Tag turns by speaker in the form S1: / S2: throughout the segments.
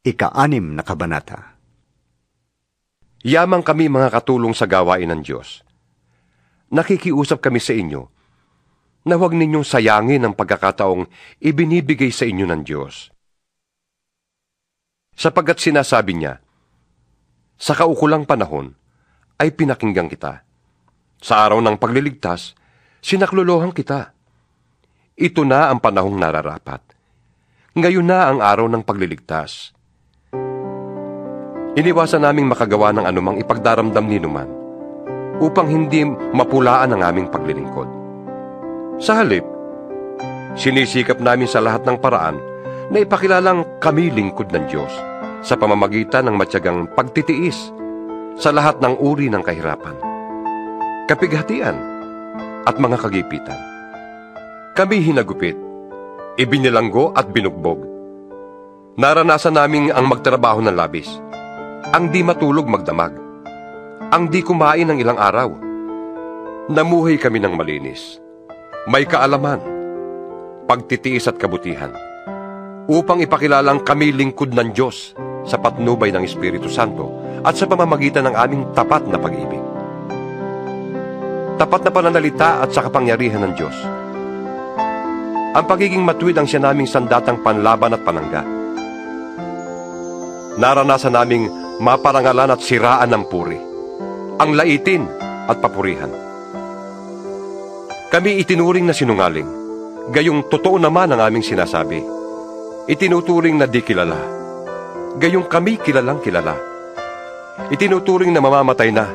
S1: Ika-6 na kabanata.
S2: Yamang kami mga katulong sa gawain ng Diyos. Nakikiusap kami sa inyo na huwag ninyong sayangin ang pagkakataong ibinibigay sa inyo ng Diyos. Sapagkat sinasabi niya, sa kaukulang panahon ay pinakinggan kita. Sa araw ng pagliligtas, sinaklolohan kita. Ito na ang panahong nararapat. Ngayon na ang araw ng pagliligtas. Iniwasan naming makagawa ng anumang ipagdaramdam ni numan upang hindi mapulaan ang aming paglilingkod. Sa halip, sinisikap namin sa lahat ng paraan na ipakilalang kami lingkod ng Diyos sa pamamagitan ng matyagang pagtitiis sa lahat ng uri ng kahirapan, kapighatian at mga kagipitan. Kami hinagupit, ibinilanggo at binugbog. Naranasan namin ang magtrabaho ng labis, ang di matulog magdamag, ang di kumain ng ilang araw. Namuhay kami ng malinis, may kaalaman, pagtitiis at kabutihan, upang ipakilalang kami lingkod ng Diyos sa patnubay ng Espiritu Santo at sa pamamagitan ng aming tapat na pag-ibig. Tapat na pananalita at sa kapangyarihan ng Diyos. Ang pagiging matuwid ang siya naming sandatang panlaban at panangga. Naranasan naming maparangalan at siraan ng puri, ang laitin at papurihan. Kami itinuring na sinungaling, gayong totoo naman ang aming sinasabi. Itinuturing na di kilala, gayong kami kilalang kilala. Itinuturing na mamamatay na,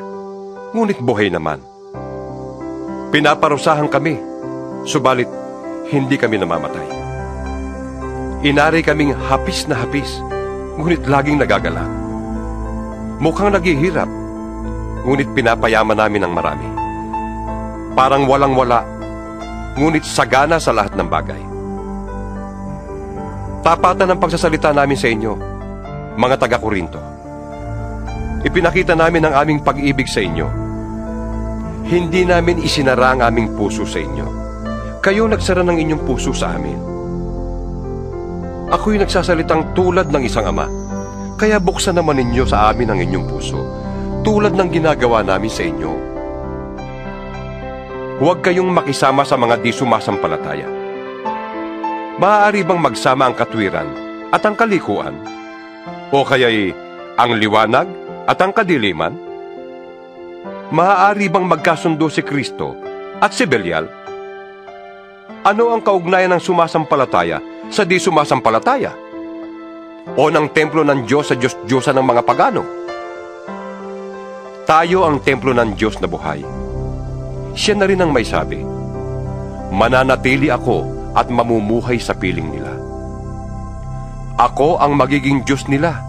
S2: ngunit buhay naman. Pinaparusahan kami, subalit hindi kami namamatay. Inari kaming hapis na hapis, ngunit laging nagagala. Mukhang naghihirap, ngunit pinapayaman namin ng marami. Parang walang-wala, ngunit sagana sa lahat ng bagay. Tapatan ang pagsasalita namin sa inyo, mga taga-Korinto. Ipinakita namin ang aming pag-ibig sa inyo. Hindi namin isinara ang aming puso sa inyo. Kayo nagsara ng inyong puso sa amin. Ako'y nagsasalitang tulad ng isang ama, kaya buksan naman ninyo sa amin ang inyong puso, tulad ng ginagawa namin sa inyo. Huwag kayong makisama sa mga di sumasampalataya. Maaari bang magsama ang katwiran at ang kalikuan? O kaya'y ang liwanag at ang kadiliman? Maaari bang magkasundo si Kristo at si Belial? Ano ang kaugnayan ng sumasampalataya sa di sumasampalataya? O ng templo ng Diyos sa Diyos-Diyosan ng mga pagano? Tayo ang templo ng Diyos na buhay. Siya na rin ang may sabi, mananatili ako at mamumuhay sa piling nila. Ako ang magiging Diyos nila,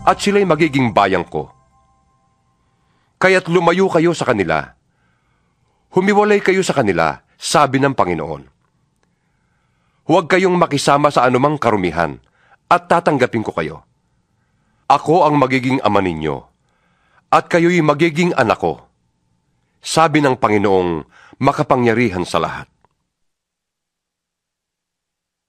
S2: at sila'y magiging bayang ko. Kaya't lumayo kayo sa kanila. Humiwalay kayo sa kanila, sabi ng Panginoon. Huwag kayong makisama sa anumang karumihan, at tatanggapin ko kayo. Ako ang magiging ama ninyo, at kayo'y magiging anak ko, sabi ng Panginoong makapangyarihan sa lahat.